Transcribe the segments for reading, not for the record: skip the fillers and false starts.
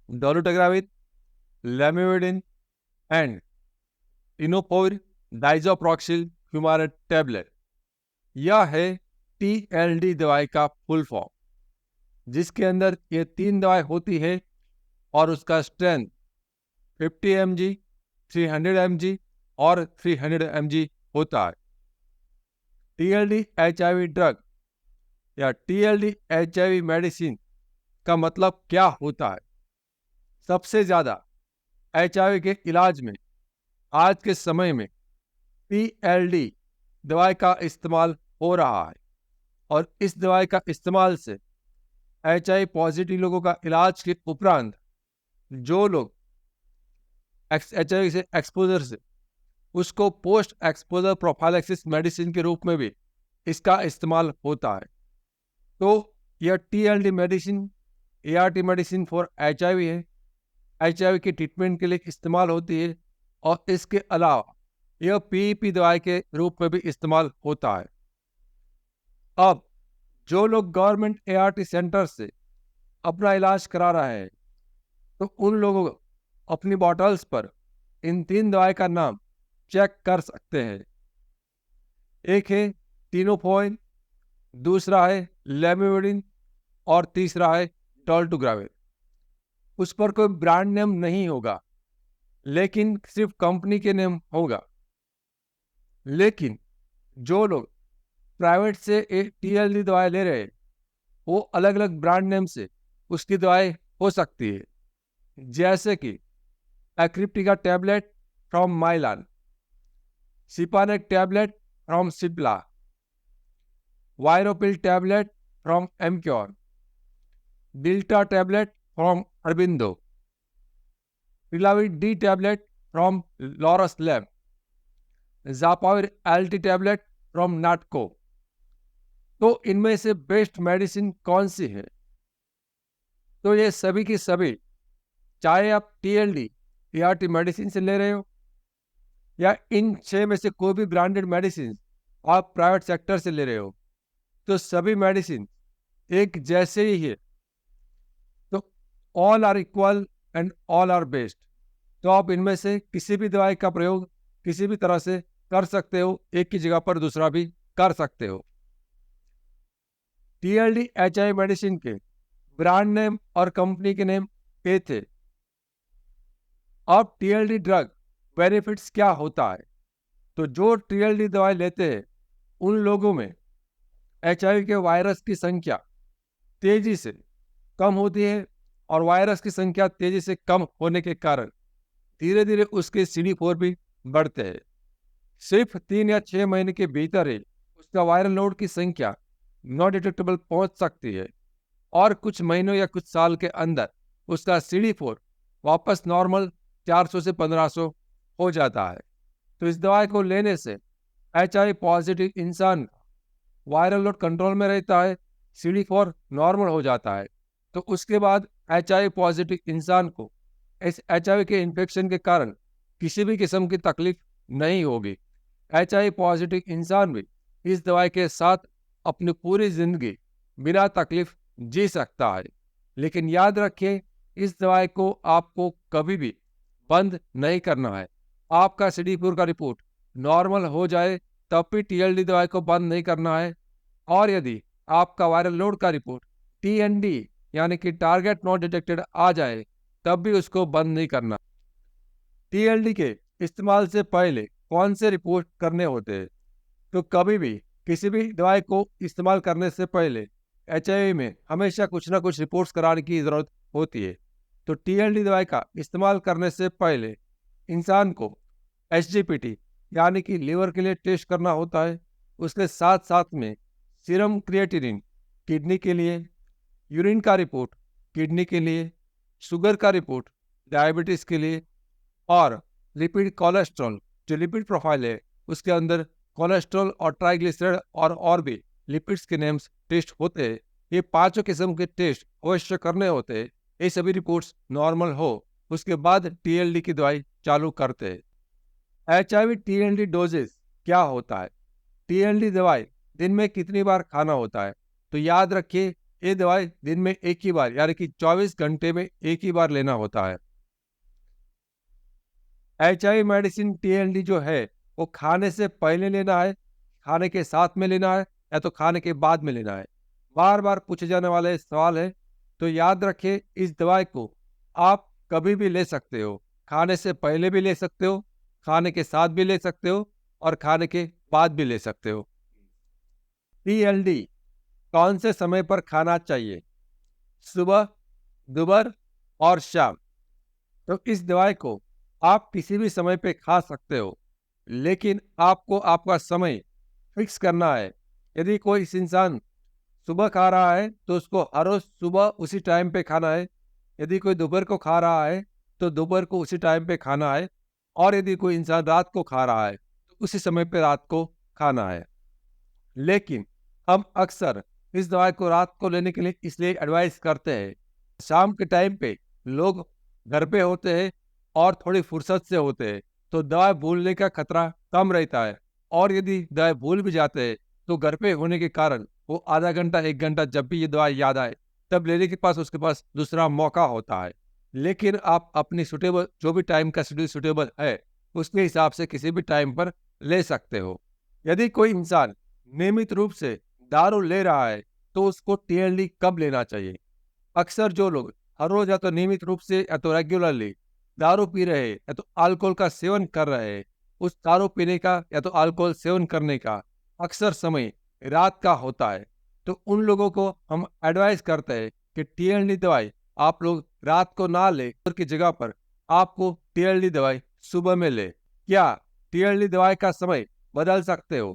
dolutegravir, lamivudine and tenofovir disoproxil fumarate tablet. यह है TLD दवाई का फुल फॉर्म, जिसके अंदर ये 3 दवाई होती है और उसका स्ट्रेंथ 50 mg, 300 mg और 300 mg होता है। TLD HIV ड्रग या TLD HIV मेडिसिन का मतलब क्या होता है? सबसे ज्यादा HIV के इलाज में आज के समय में TLD दवाई का इस्तेमाल हो रहा है और इस दवाई का इस्तेमाल से HIV पॉजिटिव लोगों का इलाज के उपरांत जो लोग HIV से एक्सपोजर से उसको पोस्ट एक्सपोजर प्रोफाइलैक्सिस मेडिसिन के रूप में भी इसका इस्तेमाल होता है। तो यह TLD medicine ART medicine for HIV है, HIV की ट्रीटमेंट के लिए इस्तेमाल होती है और इसके अलावा यह PEP दवाई के रूप में भी इस्तेमाल होता है। अब जो लोग गवर्नमेंट ART सेंटर से अपना इलाज करा रहे हैं तो उन लोगों को अपनी बॉटल्स पर इन 3 दवाई का नाम चेक कर सकते हैं। एक है टेनोफोविर, दूसरा है लैमिवुडिन और तीसरा है डोल्टुग्राविर। उस पर कोई ब्रांड नेम नहीं होगा, लेकिन सिर्फ कंपनी के नेम होगा। लेकिन जो लोग प्राइवेट से TLD दवाई ले रहे हैं वो अलग अलग ब्रांड नेम से उसकी दवाई हो सकती है, जैसे कि एक्रिप्टिका टैबलेट फ्रॉम माइलान, सिपानेक टैबलेट फ्रॉम सिप्ला, वायरोपिल टैबलेट फ्रॉम एमक्योर, डिल्टा टैबलेट फ्रॉम अरबिंदो, रिलाविड D tablet from Laurus lab, जापाविर एल्टी टैबलेट फ्रॉम नाटको। तो इनमें से बेस्ट मेडिसिन कौन सी है? तो ये सभी की सभी, चाहे आप TLD ART मेडिसिन से ले रहे हो या इन 6 में से कोई भी ब्रांडेड मेडिसिन आप प्राइवेट सेक्टर से ले रहे हो, तो सभी मेडिसिन एक जैसे ही है। तो all are equal and all are best. तो आप इनमें से किसी भी दवाई का प्रयोग किसी भी तरह से कर सकते हो, एक की जगह पर दूसरा भी कर सकते हो। TLD HIV मेडिसिन के ब्रांड नेम और कंपनी के नेम ये थे। अब TLD ड्रग बेनिफिट्स क्या होता है? तो जो TLD दवाई लेते हैं उन लोगों में HIV के वायरस की संख्या तेजी से कम होती है और वायरस की संख्या तेजी से कम होने के कारण धीरे धीरे उसके CD4 भी बढ़ते हैं। सिर्फ 3 या 6 महीने के भीतर ही उसका वायरल लोड की संख्या नॉट डिटेक्टेबल पहुंच सकती है और कुछ महीनों या कुछ साल के अंदर उसका CD4 वापस नॉर्मल 400 से 1500 हो जाता है। तो इस दवाई को लेने से HIV पॉजिटिव इंसान वायरल लोड कंट्रोल में रहता है, CD4 नॉर्मल हो जाता है। तो उसके बाद HIV पॉजिटिव इंसान को इस HIV के इन्फेक्शन के कारण किसी भी किस्म की तकलीफ नहीं होगी। HIV पॉजिटिव इंसान भी इस दवाई के साथ अपनी पूरी जिंदगी बिना तकलीफ जी सकता है। लेकिन याद रखिए, इस दवाई को आपको कभी भी बंद नहीं करना है। आपका CD4 का रिपोर्ट नॉर्मल हो जाए तब भी TLD दवाई को बंद नहीं करना है, और यदि आपका वायरल लोड का रिपोर्ट TND यानी कि टारगेट नॉट डिटेक्टेड आ जाए तब भी उसको बंद नहीं करना। TLD के इस्तेमाल से पहले कौन से रिपोर्ट करने होते हैं? तो कभी भी किसी भी दवाई को इस्तेमाल करने से पहले HIV में हमेशा कुछ ना कुछ रिपोर्ट्स कराने की ज़रूरत होती है। तो TLD दवाई का इस्तेमाल करने से पहले इंसान को SGPT यानी कि लीवर के लिए टेस्ट करना होता है। उसके साथ साथ में सीरम क्रिएटिनिन किडनी के लिए, यूरिन का रिपोर्ट किडनी के लिए, शुगर का रिपोर्ट डायबिटीज़ के लिए, और लिपिड कोलेस्ट्रॉल जो लिपिड प्रोफाइल है उसके अंदर कोलेस्ट्रॉल और ट्राइग्लिसराइड और भी लिपिड्स के नेम्स टेस्ट होते हैं। ये 5 किस्म के टेस्ट अवश्य करने होते हैं। ये सभी रिपोर्ट्स नॉर्मल हो उसके बाद TLD की दवाई चालू करते हैं। HIV TLD डोजेस क्या होता है? TLD दवाई दिन में कितनी बार खाना होता है? तो याद रखिए, ये दवाई दिन में एक ही बार यानी कि 24 घंटे में एक ही बार लेना होता है। HIV मेडिसिन TLD जो है वो खाने से पहले लेना है, खाने के साथ में लेना है या तो खाने के बाद में लेना है। बार बार पूछे जाने वाले सवाल है, तो याद रखें इस दवाई को आप कभी भी ले सकते हो। खाने से पहले भी ले सकते हो, खाने के साथ भी ले सकते हो और खाने के बाद भी ले सकते हो। TLD कौन से समय पर खाना चाहिए? सुबह, दोपहर और शाम। तो इस दवाई को आप किसी भी समय पे खा सकते हो, लेकिन आपको आपका समय फिक्स करना है। यदि कोई इस इंसान सुबह खा रहा है तो उसको हर रोज सुबह उसी टाइम पे खाना है। यदि कोई दोपहर को खा रहा है तो दोपहर को उसी टाइम पे खाना है। और यदि कोई इंसान रात को खा रहा है तो उसी समय पे रात को खाना है। लेकिन हम अक्सर इस दवाई को रात को लेने के लिए इसलिए एडवाइस करते हैं, शाम के टाइम पे लोग घर पे होते हैं और थोड़ी फुर्सत से होते हैं, तो दवाई भूलने का खतरा कम रहता है। और यदि दवाई भूल भी जाते हैं तो घर पे होने के कारण वो आधा घंटा 1 घंटा जब भी ये दवाई याद आए तब लेने के पास उसके पास दूसरा मौका होता है। लेकिन आप अपनी सुटेबल जो भी टाइम का शेड्यूल सुटेबल है उसके हिसाब से किसी भी टाइम पर ले सकते हो। यदि कोई इंसान नियमित रूप से दारू ले रहा है तो उसको TLD कब लेना चाहिए? अक्सर जो लोग हर रोज या तो नियमित रूप से या तो रेगुलरली दारू पी रहे हैं या तो अल्कोहल का सेवन कर रहे हैं, उस दारू पीने का या तो अल्कोहल सेवन करने का अक्सर समय रात का होता है। तो उन लोगों को हम एडवाइस करते हैं कि TLD दवाई आप लोग रात को ना ले, की जगह पर आपको TLD दवाई सुबह में ले। क्या TLD दवाई का समय बदल सकते हो?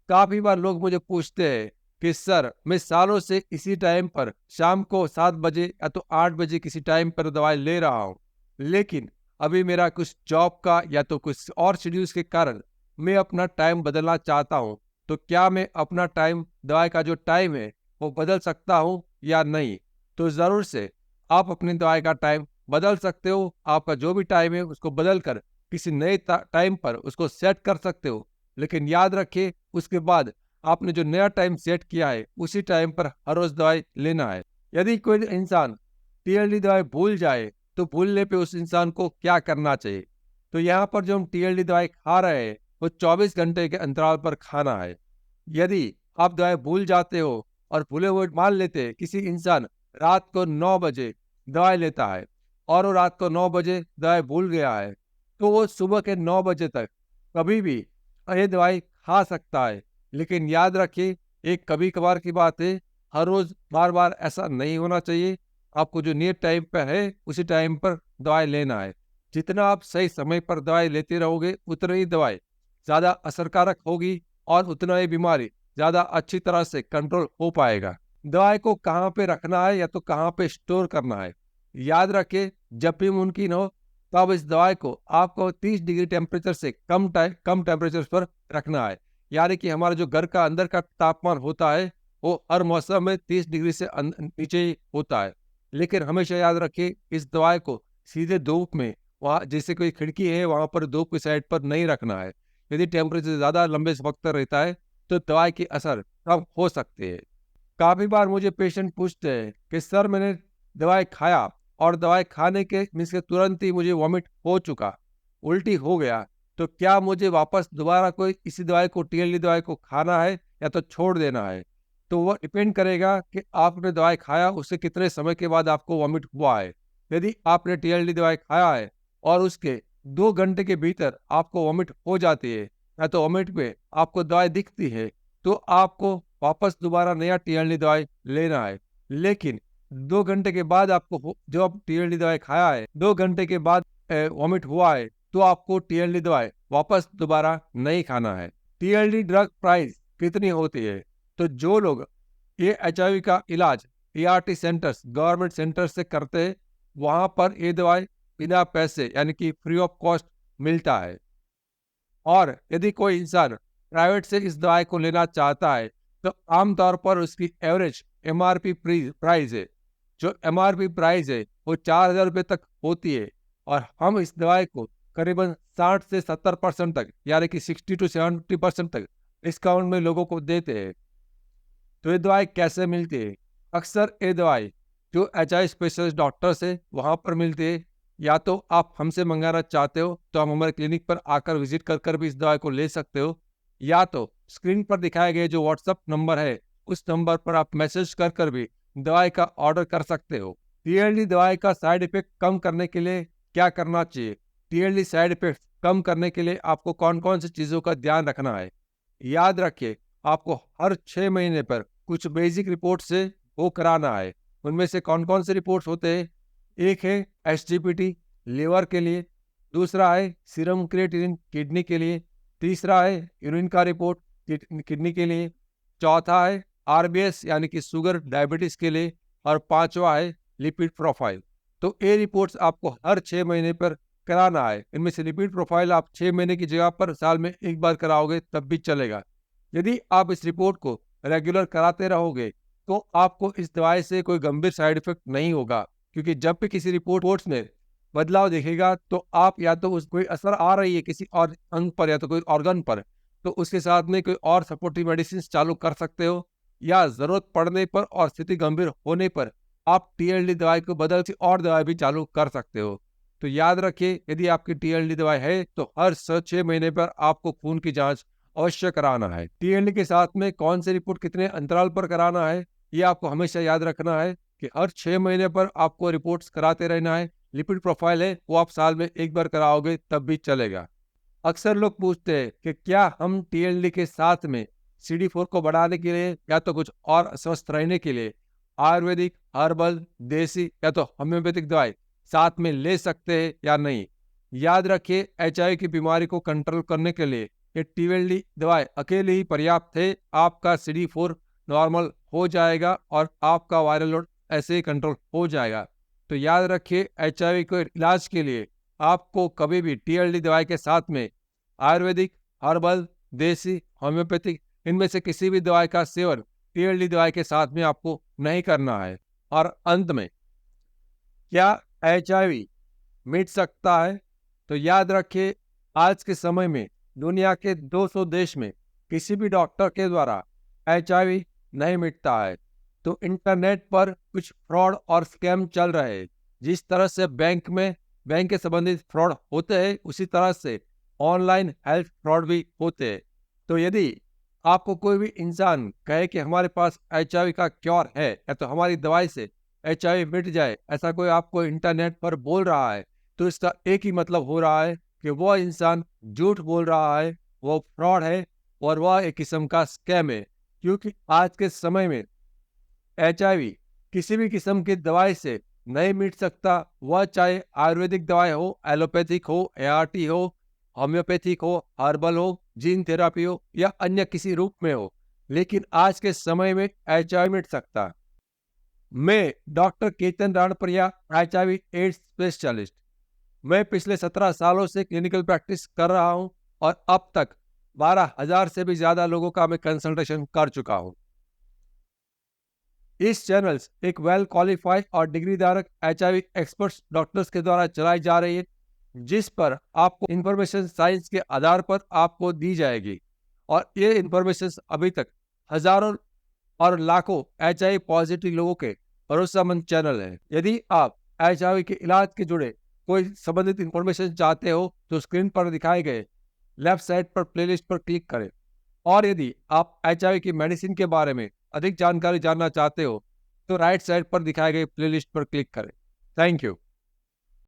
काफी बार लोग मुझे पूछते हैं कि सर मैं सालों से इसी टाइम पर शाम को 7 बजे या तो 8 बजे किसी टाइम पर दवाई ले रहा हूँ, लेकिन अभी मेरा कुछ जॉब का या तो कुछ और शेड्यूल्स के कारण मैं अपना टाइम बदलना चाहता हूँ। तो क्या मैं अपना टाइम दवाई का जो टाइम है वो बदल सकता हूँ या नहीं? तो ज़रूर से आप अपनी दवाई का टाइम बदल सकते हो। आपका जो भी टाइम है उसको बदल कर किसी नए टाइम पर उसको सेट कर सकते हो। लेकिन याद रखिए उसके बाद आपने जो नया टाइम सेट किया है उसी टाइम पर हर रोज दवाई लेना है। यदि कोई इंसान TLD दवाई भूल जाए तो भूलने पे उस इंसान को क्या करना चाहिए? तो यहाँ पर जो हम TLD दवाई खा रहे हैं वो 24 घंटे के अंतराल पर खाना है। यदि आप दवाई भूल जाते हो और भूले हुए मान लेते हैं किसी इंसान रात को 9 बजे दवाई लेता है और वो रात को 9 बजे दवाई भूल गया है, तो वो सुबह के 9 बजे तक कभी भी ये दवाई खा सकता है। लेकिन याद रखिए एक कभी कभार की बात है, हर रोज बार बार ऐसा नहीं होना चाहिए। आपको जो नियत टाइम पर है उसी टाइम पर दवाई लेना है। जितना आप सही समय पर दवाई लेते रहोगे उतना ही दवाई ज्यादा असरकारक होगी और उतना ही बीमारी ज्यादा अच्छी तरह से कंट्रोल हो पाएगा। दवाई को कहाँ पे रखना है या तो कहाँ पे स्टोर करना है, याद रखिए जब भी मुमकिन हो तब इस दवाई को आपको 30 डिग्री टेम्परेचर से कम टेम्परेचर पर रखना है। यानी कि हमारा जो घर का अंदर का तापमान होता है वो हर मौसम में 30 डिग्री से नीचे ही होता है। लेकिन हमेशा याद रखिए इस दवाई को सीधे धूप में, वहाँ जैसे कोई खिड़की है वहां पर धूप की साइड पर नहीं रखना है। यदि टेम्परेचर ज्यादा लंबे वक्त तक रहता है तो दवाई की असर कम हो सकती है। काफी बार मुझे पेशेंट पूछते हैं कि सर मैंने दवाई खाया और दवाई खाने के मीन्स के तुरंत ही मुझे वॉमिट हो चुका, उल्टी हो गया, तो क्या मुझे वापस दोबारा कोई इसी दवाई को TLD दवाई को खाना है या तो छोड़ देना है? तो वो डिपेंड करेगा कि आपने दवाई खाया उससे कितने समय के बाद आपको वॉमिट हुआ है। यदि आपने TLD दवाई खाया है और उसके 2 घंटे के भीतर आपको वॉमिट हो जाती है या तो वॉमिट पे आपको दवाई दिखती है, तो आपको वापस दोबारा नया TLD दवाई लेना है। लेकिन 2 घंटे के बाद आपको जो आप TLD दवाई खाया है 2 घंटे के बाद वॉमिट हुआ है तो आपको TLD दवाई वापस दोबारा नहीं खाना है। TLD ड्रग प्राइस कितनी होती है? तो जो लोग ये HIV का इलाज ART सेंटर्स गवर्नमेंट सेंटर से करते हैं वहां पर ये दवाई बिना पैसे यानी कि फ्री ऑफ कॉस्ट मिलता है। और यदि कोई इंसान प्राइवेट से इस दवाई को लेना चाहता है तो आमतौर पर उसकी एवरेज MRP प्राइस है, जो MRP प्राइस है वो 4,000 रुपये तक होती है। और हम इस दवाई को करीबन 60 से 70% तक यानी कि 60 to 70% तक डिस्काउंट में लोगों को देते हैं। तो ये दवाई कैसे मिलती है? अक्सर ये दवाई जो HIV स्पेशलिस्ट डॉक्टर से वहाँ पर मिलती है, या तो आप हमसे मंगाना चाहते हो तो हम हमारे क्लिनिक पर आकर विजिट कर भी इस दवाई को ले सकते हो, या तो स्क्रीन पर दिखाए गए जो व्हाट्सएप नंबर है उस नंबर पर आप मैसेज कर भी दवाई का ऑर्डर कर सकते हो। TLD दवाई का साइड इफेक्ट कम करने के लिए क्या करना चाहिए? TLD साइड इफेक्ट कम करने के लिए आपको कौन कौन सी चीज़ों का ध्यान रखना है? याद रखिए, आपको हर 6 महीने पर कुछ बेसिक रिपोर्ट से वो कराना है। उनमें से कौन कौन से रिपोर्ट्स होते हैं? एक है SGPT लीवर के लिए, दूसरा है सीरम क्रिएटिनिन किडनी के लिए, तीसरा है यूरिन का रिपोर्ट किडनी के लिए, चौथा है RBS यानी कि शुगर डायबिटीज के लिए, और पांचवा है लिपिड प्रोफाइल। तो ये रिपोर्ट्स आपको हर 6 महीने पर कराना है। इनमें से लिपिड प्रोफाइल आप 6 महीने की जगह पर साल में एक बार कराओगे तब भी चलेगा। यदि आप इस रिपोर्ट को रेगुलर कराते रहोगे तो आपको इस दवाई से कोई गंभीर साइड इफेक्ट नहीं होगा, क्योंकि जब भी किसी रिपोर्ट्स में बदलाव दिखेगा तो आप या तो उस कोई असर आ रही है किसी और अंग पर या तो कोई ऑर्गन पर, तो उसके साथ में कोई और सपोर्टिव मेडिसिन चालू कर सकते हो, या जरूरत पड़ने पर और स्थिति गंभीर होने पर आप TLD दवाई को बदल से और दवाई भी चालू कर सकते हो। तो याद रखिए, यदि आपकी TLD दवाई है तो हर 6 महीने पर आपको खून की जांच अवश्य कराना है। TLD के साथ में कौन सी रिपोर्ट कितने अंतराल पर कराना है, ये आपको हमेशा याद रखना है कि हर 6 महीने पर आपको रिपोर्ट्स कराते रहना है। लिपिड प्रोफाइल है वो आप साल में एक बार कराओगे तब भी चलेगा। अक्सर लोग पूछते हैं कि क्या हम TLD के साथ में CD4 को बढ़ाने के लिए या तो कुछ और स्वस्थ रहने के लिए आयुर्वेदिक, हर्बल, देसी या तो होम्योपैथिक दवाई साथ में ले सकते हैं या नहीं। याद रखिए, HIV की बीमारी को कंट्रोल करने के लिए ये TLD दवाई अकेले ही पर्याप्त है। आपका CD4 नॉर्मल हो जाएगा और आपका वायरल लोड ऐसे ही कंट्रोल हो जाएगा। तो याद रखिए, HIV के इलाज के लिए आपको कभी भी TLD दवाई के साथ में आयुर्वेदिक, हर्बल, देसी, होम्योपैथिक इनमें से किसी भी दवाई का सेवन TLD दवाई के साथ में आपको नहीं करना है। और अंत में, क्या HIV मिट सकता है? तो याद रखिए, आज के समय में दुनिया के 200 देश में किसी भी डॉक्टर के द्वारा HIV नहीं मिटता है। तो इंटरनेट पर कुछ फ्रॉड और स्कैम चल रहे हैं। जिस तरह से बैंक के संबंधित फ्रॉड होते हैं, उसी तरह से ऑनलाइन हेल्थ फ्रॉड भी होते हैं। तो यदि आपको कोई भी इंसान कहे कि हमारे पास HIV का क्योर है या तो हमारी दवाई से HIV मिट जाए, ऐसा कोई आपको इंटरनेट पर बोल रहा है, तो इसका एक ही मतलब हो रहा है कि वह इंसान झूठ बोल रहा है, वो फ्रॉड है और वह एक किस्म का स्कैम है। क्योंकि आज के समय में HIV किसी भी किस्म की दवाई से नहीं मिट सकता, वह चाहे आयुर्वेदिक दवाई हो, एलोपैथिक हो, ART हो, होम्योपैथिक हो, हर्बल हो, जीन थेरापी हो या अन्य किसी रूप में हो। लेकिन आज के समय में HIV मिट सकता है। मैं doctor Ketan Ranpriya, HIV AIDS specialist. मैं पिछले 17 सालों से क्लिनिकल प्रैक्टिस कर रहा हूं और अब तक 12,000 से भी ज्यादा लोगों का मैं कंसल्टेशन कर चुका हूं। इस चैनल्स एक वेल क्वालिफाइड और डिग्री धारक HIV एक्सपर्ट्स डॉक्टर्स के द्वारा चलाई जा रही है, जिस पर आपको इंफॉर्मेशन साइंस के आधार पर आपको दी जाएगी। और ये इंफॉर्मेशन अभी तक हजारों और लाखों HIV पॉजिटिव लोगों के भरोसेमंद चैनल है। यदि आप HIV के इलाज के जुड़े कोई संबंधित इंफॉर्मेशन चाहते हो तो स्क्रीन पर दिखाए गए लेफ्ट साइड पर प्लेलिस्ट पर क्लिक करें। और यदि आप HIV की मेडिसिन के बारे में अधिक जानकारी जानना चाहते हो तो राइट साइड पर दिखाए गए प्लेलिस्ट पर क्लिक करें। Thank you.